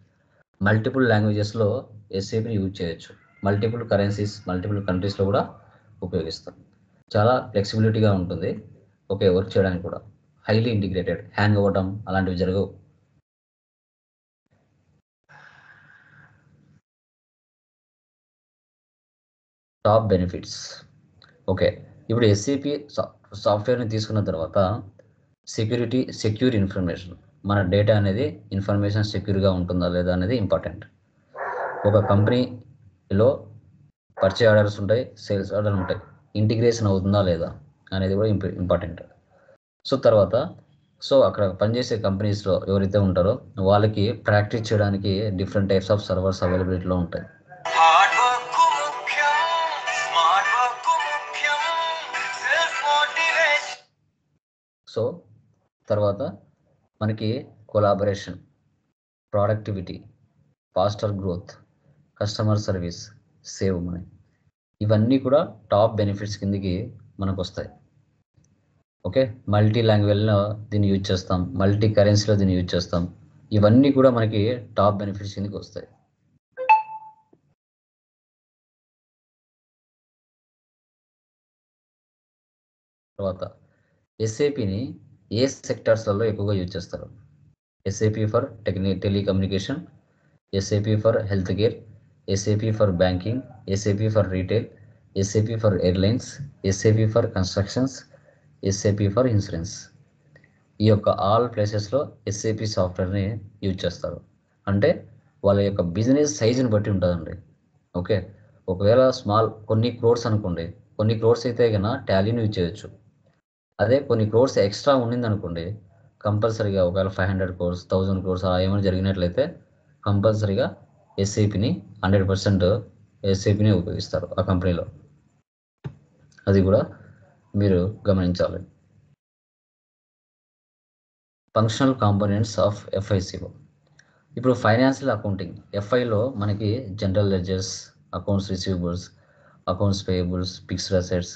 మల్టిపుల్ లాంగ్వేజెస్లో ఎస్ఏపిని యూజ్ చేయొచ్చు. మల్టిపుల్ కరెన్సీస్, మల్టిపుల్ కంట్రీస్లో కూడా ఉపయోగిస్తాం. చాలా ఫ్లెక్సిబిలిటీగా ఉంటుంది. ఓకే, వర్క్ చేయడానికి కూడా హైలీ ఇంటిగ్రేటెడ్, హ్యాంగ్ అవ్వడం అలాంటివి జరగవు. Top benefits. ఓకే, ఇప్పుడు ఎస్ఏపి సాఫ్ట్వేర్ని తీసుకున్న తర్వాత సెక్యూర్ ఇన్ఫర్మేషన్, మన డేటా అనేది ఇన్ఫర్మేషన్ సెక్యూర్గా ఉంటుందా లేదా అనేది ఇంపార్టెంట్. ఒక కంపెనీలో పర్చేజ్ ఆర్డర్స్ ఉంటాయి, సేల్స్ ఆర్డర్ ఉంటాయి, ఇంటిగ్రేషన్ అవుతుందా లేదా అనేది కూడా ఇంపార్టెంట్. సో తర్వాత అక్కడ పనిచేసే కంపెనీస్లో ఎవరైతే ఉంటారో వాళ్ళకి ప్రాక్టీస్ చేయడానికి డిఫరెంట్ టైప్స్ ఆఫ్ సర్వర్స్ అవైలబిలిటీలో ఉంటాయి. సో తర్వాత మనకి collaboration, productivity, faster growth, customer service, save money, ఇవన్నీ కూడా టాప్ బెనిఫిట్స్ కిందకి మనకు వస్తాయి. ఓకే, మల్టీ లాంగ్వేజ్లో దీన్ని యూజ్ చేస్తాం, మల్టీ కరెన్సీలో దీన్ని యూజ్ చేస్తాం. ఇవన్నీ కూడా మనకి టాప్ బెనిఫిట్స్ కిందకి వస్తాయి. తర్వాత ఎస్ఏపిని ఏ సెక్టార్స్లలో ఎక్కువగా యూజ్ చేస్తారు? SAP for telecommunication, SAP for health care, SAP for banking, SAP for retail, SAP for airlines, SAP for constructions, SAP for insurance. ఈ యొక్క ఆల్ ప్లేసెస్లో ఎస్ఏపి సాఫ్ట్వేర్ని యూజ్ చేస్తారు. అంటే వాళ్ళ యొక్క బిజినెస్ సైజుని బట్టి ఉంటుందండి. ఓకే, ఒకవేళ కొన్ని క్రోర్స్ అనుకోండి, కొన్ని క్రోర్స్ అయితే కన్నా టాలీని యూజ్ చేయొచ్చు. అదే కొన్ని క్రోర్స్ ఎక్స్ట్రా ఉండింది అనుకోండి, కంపల్సరీగా ఒకవేళ 500 crores 1000 crores అలా ఏమైనా జరిగినట్లయితే కంపల్సరీగా ఎస్ఏపిని 100% ఎస్ఏపిని ఉపయోగిస్తారు ఆ కంపెనీలో. అది కూడా మీరు గమనించాలి. Functional components of FICO. ఇప్పుడు ఫైనాన్షియల్ అకౌంటింగ్ ఎఫ్ఐలో మనకి general ledgers, accounts receivables, accounts payables, fixed assets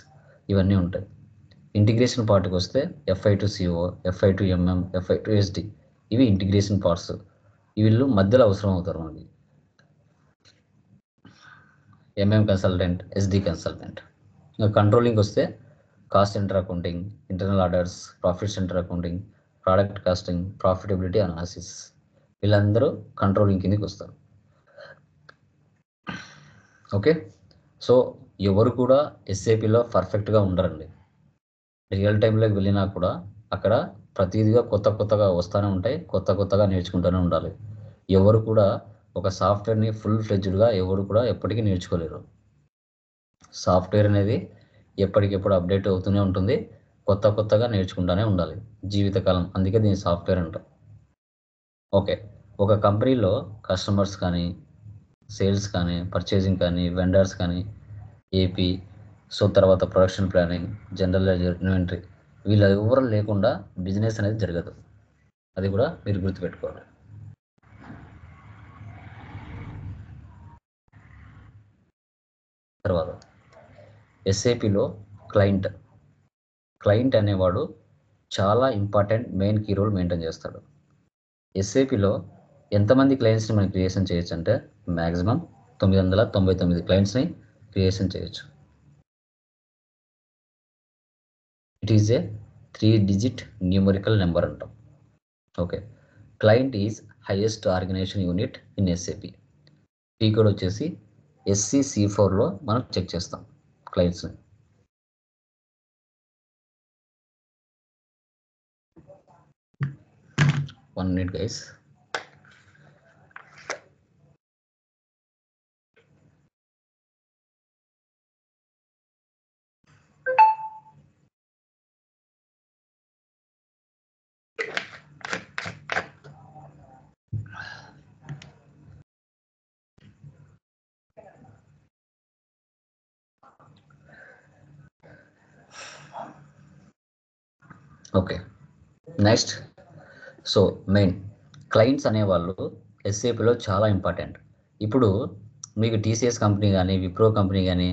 ఇవన్నీ ఉంటాయి. ఇంటిగ్రేషన్ పార్ట్కి వస్తే FI to CO, FI to MM, FI to SD, ఇవి ఇంటిగ్రేషన్ పార్ట్స్. వీళ్ళు మధ్యలో అవసరం అవుతారు మనకి. MM consultant, SD consultant. Controlling వస్తే cost center accounting, internal orders, profit center accounting, product costing, profitability analysis, వీళ్ళందరూ కంట్రోలింగ్ కిందకి వస్తారు. ఓకే, సో ఎవరు కూడా ఎస్ఏపిలో పర్ఫెక్ట్గా ఉండరండి. రియల్ టైంలోకి వెళ్ళినా కూడా అక్కడ ప్రతిదిగా కొత్తగా వస్తూనే ఉంటాయి, కొత్తగా నేర్చుకుంటూనే ఉండాలి. ఎవరు కూడా ఒక సాఫ్ట్వేర్ని ఫుల్ ఫ్లెడ్జ్డ్గా ఎవరు కూడా ఎప్పటికీ నేర్చుకోలేరు. సాఫ్ట్వేర్ అనేది ఎప్పటికెప్పుడు అప్డేట్ అవుతూనే ఉంటుంది, కొత్తగా నేర్చుకుంటూనే ఉండాలి జీవితకాలం. అందుకే దీన్ని సాఫ్ట్వేర్ అంటాం. ఓకే, ఒక కంపెనీలో కస్టమర్స్ కానీ, సేల్స్ కానీ, పర్చేసింగ్ కానీ, వెండర్స్ కానీ, ఏపీ, సో తర్వాత production planning, general ledger, inventory, వీళ్ళు ఎవరు లేకుండా బిజినెస్ అనేది జరగదు. అది కూడా మీరు గుర్తుపెట్టుకోవాలి. తర్వాత ఎస్ఏపిలో క్లయింట్ అనేవాడు చాలా important main key role maintain చేస్తాడు. ఎస్ఏపిలో ఎంతమంది క్లయింట్స్ని మనం క్రియేషన్ చేయొచ్చు అంటే మ్యాక్సిమం 999 క్లయింట్స్ని క్రియేషన్ చేయొచ్చు. It is a 3-digit numerical number అంటాం. Okay, client is highest organization unit in SAP. P code వచ్చేసి SCC4లో మనం చెక్ చేస్తాం క్లయింట్స్ని. One minute guys. Okay, next. So main clients అనేవాళ్ళు ఎస్ఏపిలో చాలా ఇంపార్టెంట్. ఇప్పుడు మీకు టీసీఎస్ కంపెనీ కానీ, విప్రో కంపెనీ కానీ,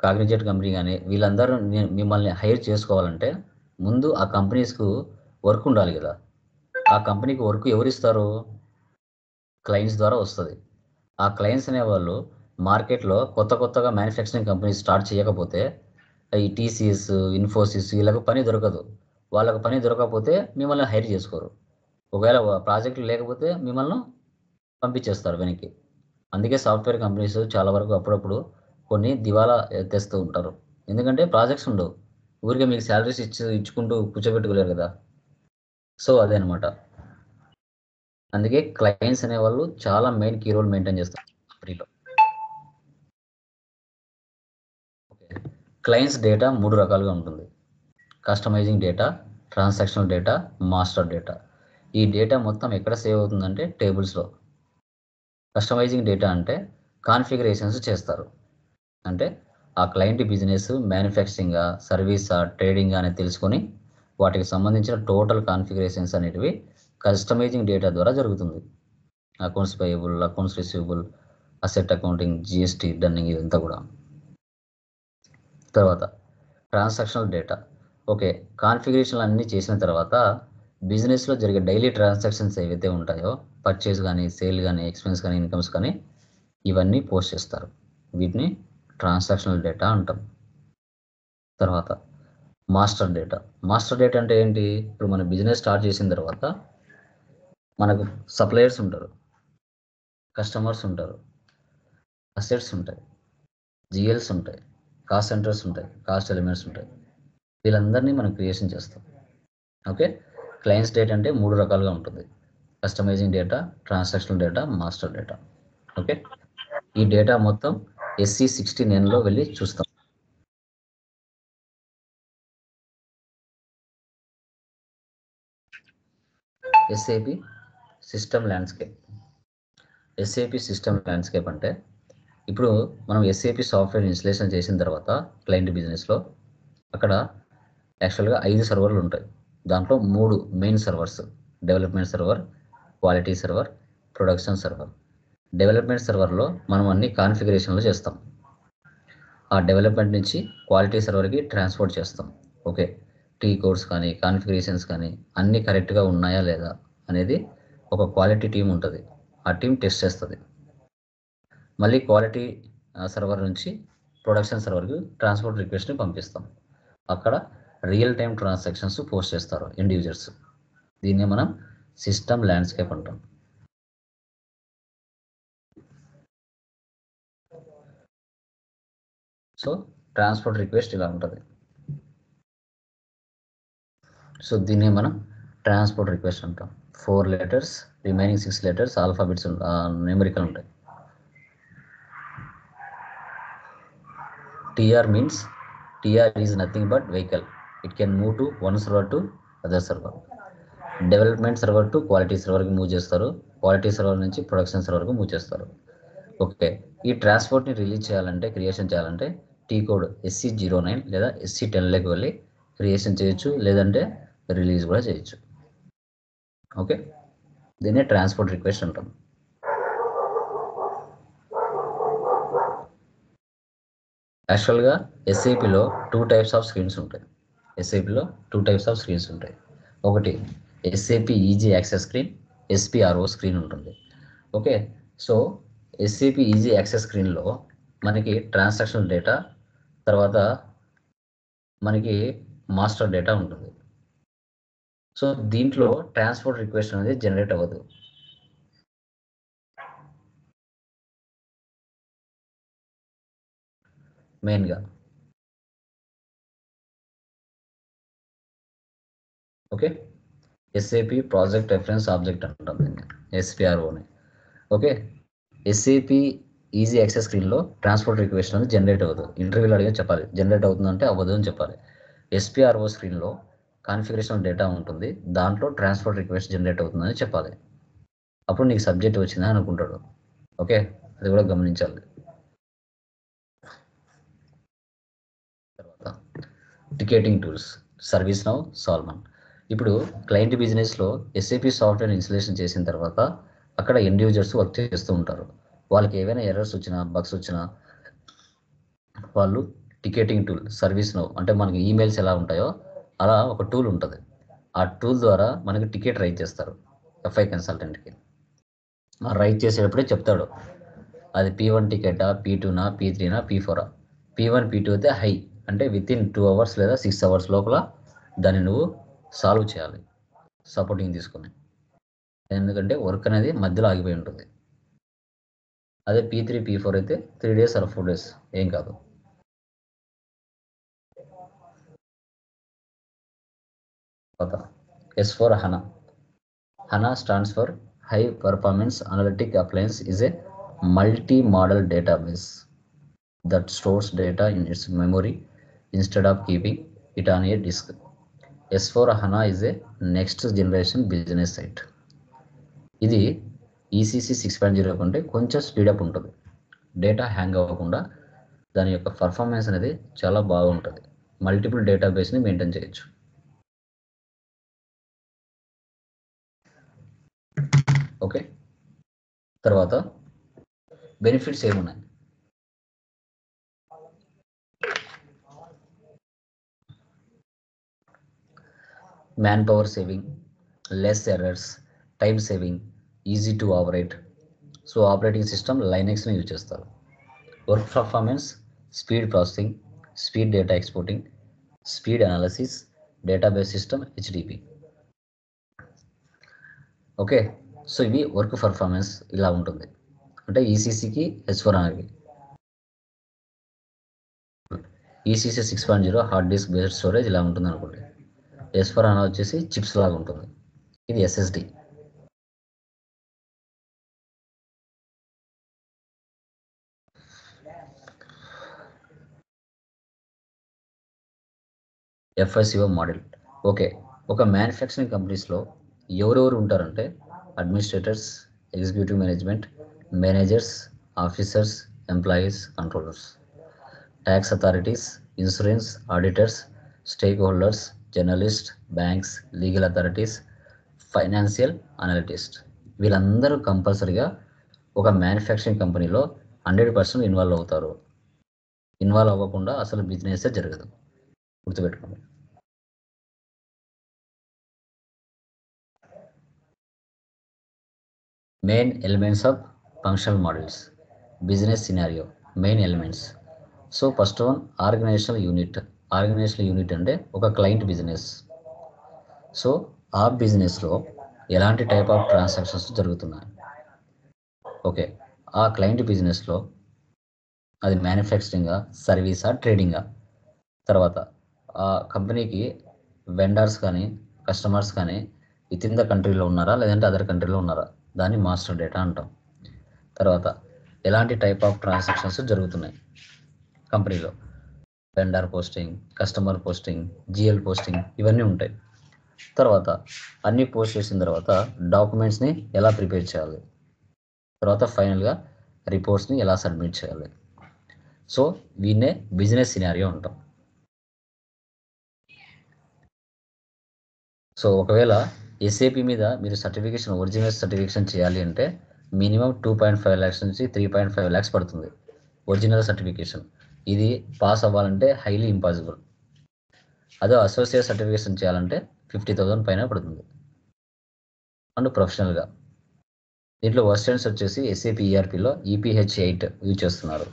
కాగ్నిజెట్ కంపెనీ కానీ, వీళ్ళందరూ మిమ్మల్ని హైర్ చేసుకోవాలంటే ముందు ఆ కంపెనీస్కు వర్క్ ఉండాలి కదా. ఆ కంపెనీకి వర్క్ ఎవరు ఇస్తారు? క్లయింట్స్ ద్వారా వస్తుంది. ఆ క్లయింట్స్ అనేవాళ్ళు మార్కెట్లో కొత్తగా మ్యానుఫ్యాక్చరింగ్ కంపెనీ స్టార్ట్ చేయకపోతే ఈ టీసీఎస్, ఇన్ఫోసిస్ వీళ్ళకు పని దొరకదు. వాళ్ళకు పని దొరకకపోతే మిమ్మల్ని హైర్ చేసుకోరు. ఒకవేళ ప్రాజెక్టులు లేకపోతే మిమ్మల్ని పంపించేస్తారు వెనక్కి. అందుకే సాఫ్ట్వేర్ కంపెనీస్ చాలా వరకు అప్పుడప్పుడు కొన్ని దివాలా తెస్తూ ఉంటారు. ఎందుకంటే ప్రాజెక్ట్స్ ఉండవు, ఊరికే మీకు శాలరీస్ ఇచ్చుకుంటూ కూర్చోబెట్టుకోలేరు కదా. సో అదే అనమాట. అందుకే క్లయింట్స్ అనేవాళ్ళు చాలా మెయిన్ కీ రోల్ మెయింటైన్ చేస్తారు కంపెనీలో. క్లయింట్స్ డేటా 3 రకాలుగా ఉంటుంది: customising data, transactional data, master data. ఈ డేటా మొత్తం ఎక్కడ సేవ్ అవుతుందంటే టేబుల్స్లో. కస్టమైజింగ్ డేటా అంటే కాన్ఫిగరేషన్స్ చేస్తారు. అంటే ఆ క్లయింట్ బిజినెస్ మ్యానుఫ్యాక్చరింగా, సర్వీసా, ట్రేడింగ్ అనేది తెలుసుకొని వాటికి సంబంధించిన టోటల్ కాన్ఫిగరేషన్స్ అనేటివి కస్టమైజింగ్ డేటా ద్వారా జరుగుతుంది. Accounts payable, accounts receivable, asset accounting, GST, dunning, ఇదంతా కూడా. తర్వాత ట్రాన్సాక్షనల్ డేటా. ఓకే, కాన్ఫిగరేషన్లు అన్నీ చేసిన తర్వాత బిజినెస్లో జరిగే డైలీ ట్రాన్సాక్షన్స్ ఏవైతే ఉంటాయో, పర్చేస్ కానీ, సేల్ కానీ, ఎక్స్పెన్స్ కానీ, ఇన్కమ్స్ కానీ, ఇవన్నీ పోస్ట్ చేస్తారు. వీటిని ట్రాన్సాక్షనల్ డేటా అంటాం. తర్వాత మాస్టర్ డేటా అంటే ఏంటి? ఇప్పుడు మన బిజినెస్ స్టార్ట్ చేసిన తర్వాత మనకు సప్లయర్స్ ఉంటారు, కస్టమర్స్ ఉంటారు, అసెట్స్ ఉంటాయి, జిఎల్స్ ఉంటాయి, కాస్ట్ సెంటర్స్ ఉంటాయి, కాస్ట్ ఎలిమెంట్స్ ఉంటాయి. వీళ్ళందరినీ మనం క్రియేషన్ చేస్తాం. ఓకే, క్లయింట్స్ డేటా అంటే 3 రకాలుగా ఉంటుంది: customising data, transactional data, master data. Okay, ఈ డేటా మొత్తం SC69లో వెళ్ళి చూస్తాం. SAP system landscape. SAP system landscape అంటే ఇప్పుడు మనం SAP సాఫ్ట్వేర్ ఇన్స్టలేషన్ చేసిన తర్వాత క్లయింట్ బిజినెస్లో అక్కడ యాక్చువల్గా 5 సర్వర్లు ఉంటాయి. దాంట్లో 3 main servers: development server, quality server, production server. Development సర్వర్లో మనం అన్ని కాన్ఫిగరేషన్లు చేస్తాం. ఆ డెవలప్మెంట్ నుంచి క్వాలిటీ సర్వర్కి ట్రాన్స్పోర్ట్ చేస్తాం. ఓకే, టీ కోడ్స్ కానీ కాన్ఫిగరేషన్స్ కానీ అన్నీ కరెక్ట్గా ఉన్నాయా లేదా అనేది ఒక క్వాలిటీ టీం ఉంటుంది. ఆ టీం టెస్ట్ చేస్తుంది. మళ్ళీ క్వాలిటీ సర్వర్ నుంచి ప్రొడక్షన్ సర్వర్కి ట్రాన్స్పోర్ట్ రిక్వెస్ట్ని పంపిస్తాం. అక్కడ రియల్ టైం ట్రాన్సాక్షన్స్ పోస్ట్ చేస్తారు ఎండ్ యూజర్స్. దీన్ని మనం సిస్టమ్ ల్యాండ్స్కేప్ అంటాం. సో ట్రాన్స్పోర్ట్ రిక్వెస్ట్ ఇలా ఉంటుంది. సో దీన్ని మనం ట్రాన్స్పోర్ట్ రిక్వెస్ట్ అంటాం. 4 letters, remaining 6 letters alphabets numerical ఉంటాయి. TR means TR is nothing but vehicle. It can move to one server to other server. Development server to quality సర్వర్కి move చేస్తారు. Quality server నుంచి production సర్వర్కి move చేస్తారు. Okay, ఈ ట్రాన్స్పోర్ట్ని release చేయాలంటే, creation చేయాలంటే టీ కోడ్ SC09 లేదా SC10లోకి వెళ్ళి క్రియేషన్ చేయొచ్చు, లేదంటే రిలీజ్ కూడా చేయొచ్చు. ఓకే, దీన్నే ట్రాన్స్పోర్ట్ రిక్వెస్ట్ అంటాం. యాక్చువల్గా SAPలో 2 టైప్స్ ఆఫ్ స్క్రీన్స్ ఉంటాయి. ఒకటి SAP easy access screen, SPRO screen ఉంటుంది. Okay, so SAP easy access స్క్రీన్లో మనకి ట్రాన్సాక్షనల్ డేటా, తర్వాత మనకి మాస్టర్ డేటా ఉంటుంది. సో దీంట్లో ట్రాన్స్పోర్ట్ రిక్వెస్ట్ అనేది జనరేట్ అవ్వదు. మెయిన్గా okay, SAP project reference object అంటాం దీన్ని, SPROని. ఓకే, SAP ఈజీ యాక్సెస్ స్క్రీన్లో ట్రాన్స్పోర్ట్ రిక్వెస్ట్ అనేది జనరేట్ అవ్వదు. ఇంటర్వ్యూలో అడిగా చెప్పాలి, జనరేట్ అవుతుందంటే అవ్వదు అని చెప్పాలి. SPRO స్క్రీన్లో కాన్ఫిగరేషన్ డేటా ఉంటుంది, దాంట్లో ట్రాన్స్పోర్ట్ రిక్వెస్ట్ జనరేట్ అవుతుందని చెప్పాలి. అప్పుడు నీకు సబ్జెక్ట్ వచ్చిందా అనుకుంటాడు. ఓకే, అది కూడా గమనించాలి. తర్వాత ticketing tools, service now, Solman. ఇప్పుడు క్లయింట్ బిజినెస్లో SAP సాఫ్ట్వేర్ ఇన్స్టలేషన్ చేసిన తర్వాత అక్కడ ఎండ్ యూజర్స్ వర్క్ చేస్తూ ఉంటారు. వాళ్ళకి ఏవైనా ఎర్రర్స్ వచ్చినా, బగ్స్ వచ్చినా వాళ్ళు టికెటింగ్ టూల్, సర్వీస్ నౌ అంటే మనకి ఈమెయిల్స్ ఎలా ఉంటాయో అలా ఒక టూల్ ఉంటుంది. ఆ టూల్ ద్వారా మనకి టికెట్ రైట్ చేస్తారు FI కన్సల్టెంట్కి. రైట్ చేసేటప్పుడే చెప్తాడు అది P1 టికెటా, P2నా, P3నా, P4ఆ. P1 P2 అయితే హై అంటే వితిన్ 2 అవర్స్ లేదా 6 అవర్స్ లోపల దాన్ని నువ్వు సాల్వ్ చేయాలి సపోర్టింగ్ తీసుకుని, ఎందుకంటే వర్క్ అనేది మధ్యలో ఆగిపోయి ఉంటుంది. అదే P3 P4 అయితే 3 days or 4 days ఏం కాదు. S4 HANA. HANA stands for High Performance Analytic Appliance, is a multi-model database that stores data in its memory instead of keeping it on a disk. S4 HANA is a next generation business site. ఇది ECC 6.0 కంటే కొంచెం speedup ఉంటుంది. Data hang అవ్వకుండా దాని యొక్క performance అనేది చాలా బాగుంటుంది. మల్టిపుల్ డేటాబేస్ని మెయింటైన్ చేయొచ్చు. ఓకే, తర్వాత బెనిఫిట్స్ ఏమున్నాయి? Man power saving, less errors, time saving, easy to operate. So operating system లైనెక్స్ని యూజ్ చేస్తారు. Work performance, speed processing, speed data exporting, speed analysis, database system, HDP. Okay, so ఇవి work performance ఇలా ఉంటుంది. అంటే ఈసీసీకి S/4HANAకి. ECC 6.0 hard disk based storage ఇలా ఉంటుంది అనుకోండి. S/4HANA వచ్చేసి చిప్స్ లాగా ఉంటుంది. ఇది SSD. FICO మోడల్. ఓకే, ఒక మ్యానుఫ్యాక్చరింగ్ కంపెనీస్లో ఎవరెవరు ఉంటారంటే administrators, executive management, managers, officers, employees, controllers, tax authorities, insurance, auditors, stakeholders, journalist, banks, legal authorities, financial analyst. వీళ్ళందరూ కంపల్సరీగా ఒక మ్యానుఫ్యాక్చరింగ్ కంపెనీలో 100% ఇన్వాల్వ్ అవుతారు. ఇన్వాల్వ్ అవ్వకుండా అసలు బిజినెస్ జరగదు, గుర్తుపెట్టుకోండి. Main elements of functional models. Business scenario, main elements. So first one organizational unit. Organizational unit అంటే ఒక క్లయింట్ బిజినెస్. సో ఆ బిజినెస్లో ఎలాంటి టైప్ ఆఫ్ ట్రాన్సాక్షన్స్ జరుగుతున్నాయి. ఓకే, ఆ క్లయింట్ బిజినెస్లో అది మ్యానుఫ్యాక్చరింగా, సర్వీసా, ట్రేడింగా. తర్వాత ఆ కంపెనీకి వెండర్స్ కానీ కస్టమర్స్ కానీ విత్ ఇన్ ద కంట్రీలో ఉన్నారా లేదంటే అదర్ కంట్రీలో ఉన్నారా, దాన్ని మాస్టర్ డేటా అంటాం. తర్వాత ఎలాంటి టైప్ ఆఫ్ ట్రాన్సాక్షన్స్ జరుగుతున్నాయి కంపెనీలో, vendor posting, customer posting, GL posting, ఇవన్నీ ఉంటాయి. తర్వాత అన్నీ పోస్ట్ చేసిన తర్వాత డాక్యుమెంట్స్ని ఎలా ప్రిపేర్ చేయాలి, తర్వాత ఫైనల్గా రిపోర్ట్స్ని ఎలా సబ్మిట్ చేయాలి. సో వీన్నే బిజినెస్ సినారియో అంటాం. సో ఒకవేళ SAP మీద మీరు సర్టిఫికేషన్, ఒరిజినల్ సర్టిఫికేషన్ చేయాలి అంటే మినిమం 2.5 lakhs నుంచి 3.5 lakhs పడుతుంది ఒరిజినల్ సర్టిఫికేషన్. ఇది పాస్ అవ్వాలంటే హైలీ ఇంపాసిబుల్. అదే అసోసియేట్ సర్టిఫికేషన్ చేయాలంటే 50,000 పైన పడుతుంది. అండ్ ప్రొఫెషనల్గా దీంట్లో వర్షన్స్ వచ్చేసి SAP ERPలో EPH8 యూజ్ చేస్తున్నారు.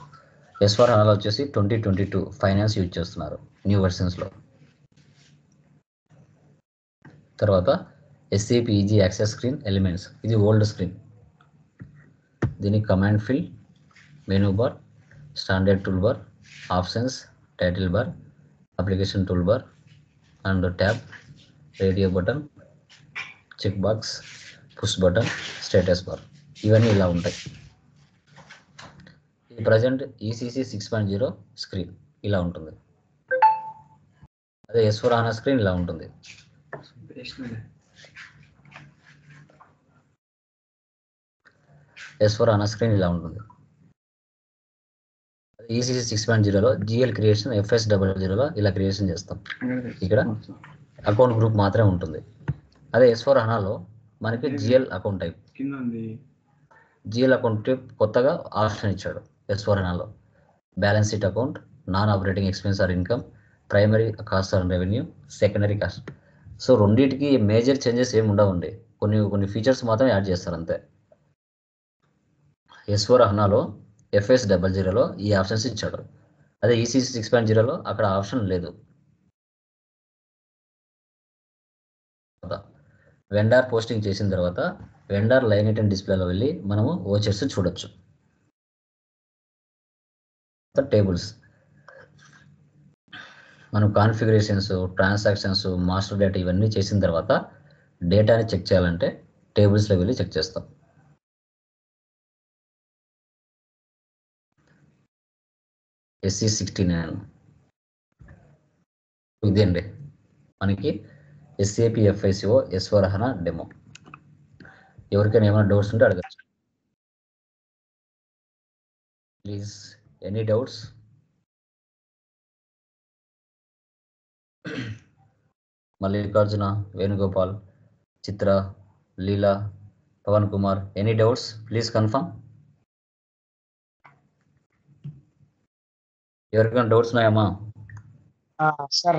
S/4HANAలో వచ్చేసి 2022 ఫైనాన్స్ యూజ్ చేస్తున్నారు న్యూ వర్షన్స్లో. తర్వాత SAP easy access screen elements, ఇది ఓల్డ్ స్క్రీన్. దీనికి command field, menu bar, standard tool bar, options, title bar, application tool bar and tab, radio button, check box, push button, status bar, ఇవన్నీ ఇలా ఉంటాయి. ఈ present ECC 6.0 screen ఇలా ఉంటుంది. అదే S/4HANA screen ఇలా ఉంటుంది. S/4HANA స్క్రీన్ ఇలా ఉంటుంది. ECC 6.0లో GL క్రియేషన్, FS00లో ఇలా క్రియేషన్ చేస్తాం. ఇక్కడ అకౌంట్ గ్రూప్ మాత్రమే ఉంటుంది. అదే S/4HANAలో మనకి GL account type, GL account type కొత్తగా ఆప్షన్ ఇచ్చాడు S/4HANAలో. Balance sheet account, non operating expense or income, primary cost or revenue, secondary cost. So రెండింటికి మేజర్ చేంజెస్ ఏమి ఉండవండి, కొన్ని ఫీచర్స్ మాత్రం యాడ్ చేస్తారు అంతే. S/4HANAలో FS00లో ఈ ఆప్షన్స్ ఇచ్చాడు. అదే ECC 6.0లో అక్కడ ఆప్షన్ లేదు. వెండర్ పోస్టింగ్ చేసిన తర్వాత వెండర్ లైన్ ఐటెం డిస్ప్లేలో వెళ్ళి మనము ఓచర్స్ చూడొచ్చు. టేబుల్స్, మనం కాన్ఫిగరేషన్స్, ట్రాన్సాక్షన్స్, మాస్టర్ డేటా ఇవన్నీ చేసిన తర్వాత డేటాని చెక్ చేయాలంటే టేబుల్స్లో వెళ్ళి చెక్ చేస్తాం. SC69 ఇదేండి మనకి SAP FICO S/4HANA డెమో. ఎవరికైనా ఏమైనా డౌట్స్ ఉంటే అడగచ్చు please. Any doubts? Mallikarjuna, Venugopal, Chitra, Leela, Pawan Kumar, any doubts please confirm. ఎవరికైనా డౌట్స్ ఉన్నాయమ్మా? సార్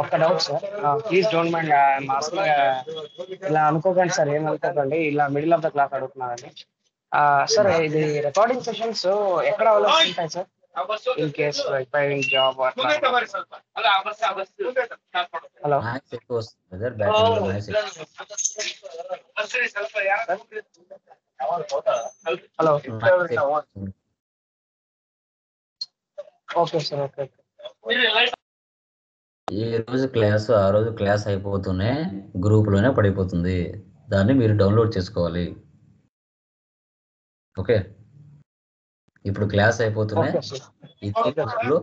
ఒక్క doubt sir, please don't mind ఇలా అనుకోకండి సార్, ఏమనుకోకండి, ఇలా మిడిల్ ఆఫ్ ద క్లాస్ అడుగుతున్నానండి. సార్ ఇది రికార్డింగ్ సెషన్స్ ఎక్కడ అవైలబుల్ ఉంటాయి sir? in case like finding job or hello. Noise ఎక్కువ వస్తుంది సార్, బ్యాక్గ్రౌండ్ లో నాయిస్ ఎక్కువ. Hello. నాయిస్ ఎక్కువ వస్తుంది. Okay, sir. Okay. ఈ రోజు క్లాస్ ఆ రోజు క్లాస్ అయిపోతూనే గ్రూప్ లోనే పడిపోతుంది, దాన్ని మీరు డౌన్లోడ్ చేసుకోవాలి. ఓకే, ఇప్పుడు క్లాస్ అయిపోతూనే Okay, sir. ఈ గ్రూప్ లో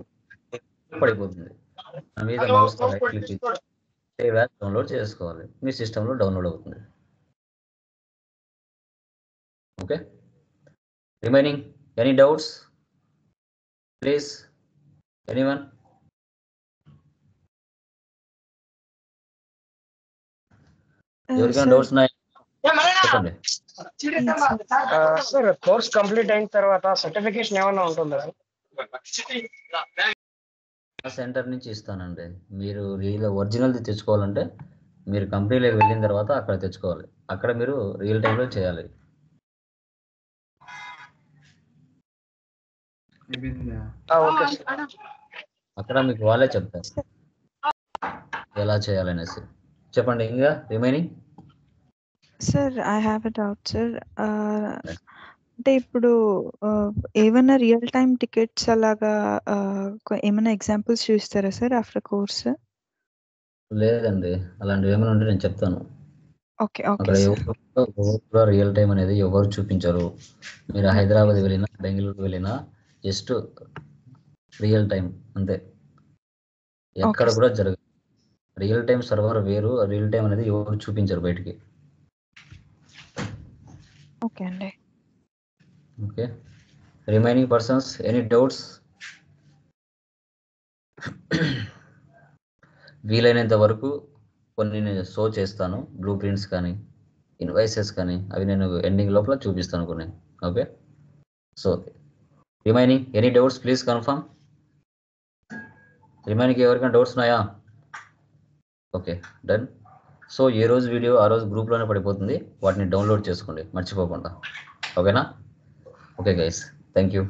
పడిపోతుంది. దాని మీద మౌస్ తో రైట్ క్లిక్ ఇచ్చి సేవ్ యాజ్ డౌన్లోడ్ చేసుకోవాలి, మీ సిస్టమ్ లో డౌన్లోడ్ అవుతుంది. Okay, remaining any doubts please, anyone? ఎవరికైనా Sir, డౌట్స్ ఉన్నాయా? చెప్పండి. సార్ కోర్స్ కంప్లీట్ అయిన తర్వాత సర్టిఫికేషన్ ఏమైనా ఉంటుందా? సెంటర్ నుంచి ఇస్తానండి. మీరు ఒరిజినల్ తెచ్చుకోవాలంటే మీరు కంపెనీలోకి వెళ్ళిన తర్వాత అక్కడ తెచ్చుకోవాలి. అక్కడ మీరు రియల్ టైంలో చేయాలి. Okay sir. అక్కడ మీకు వాళ్ళే చెప్తారు ఎలా చేయాలనేసి. చెప్పండి ఇంకా remaining. Sir I have a doubt sir. అంటే ఇప్పుడు ఏమైనా రియల్ టైమ్ టికెట్స్ అలాగా ఏమైనా ఎగ్జాంపుల్స్ చూస్తారా సార్ ఆఫ్టర్ కోర్స్? లేదండి, అలాంటివి ఏమైనా ఉంటే నేను చెప్తాను. ఓకే ఓకే అక్కడ సార్. ఎవరు రియల్ టైం అనేది ఎవరు చూపించరు. మీరు హైదరాబాద్ వెళ్ళినా బెంగళూరు వెళ్ళినా జస్ట్ రియల్ టైం అంతే, ఎక్కడ ఓకే కూడా జరగదు. రియల్ టైం సర్వర్ వేరు, రియల్ టైం అనేది ఎవరు చూపించరు బయటికి. ఓకే అండి. Okay, remaining persons any doubts? వీలైనంత వరకు కొన్ని నేను షో చేస్తాను, బ్లూ ప్రింట్స్ కానీ ఇన్వాయిసెస్ కానీ, అవి నేను ఎండింగ్ లోపల చూపిస్తాను కొన్ని. Okay, so remaining any doubts please confirm. Remaining ఎవరికైనా డౌట్స్ ఉన్నాయా? Okay, done. సో ఏ రోజు వీడియో ఆ రోజు గ్రూప్లోనే పడిపోతుంది, వాటిని డౌన్లోడ్ చేసుకోండి మర్చిపోకుండా. ఓకేనా? Okay guys, thank you.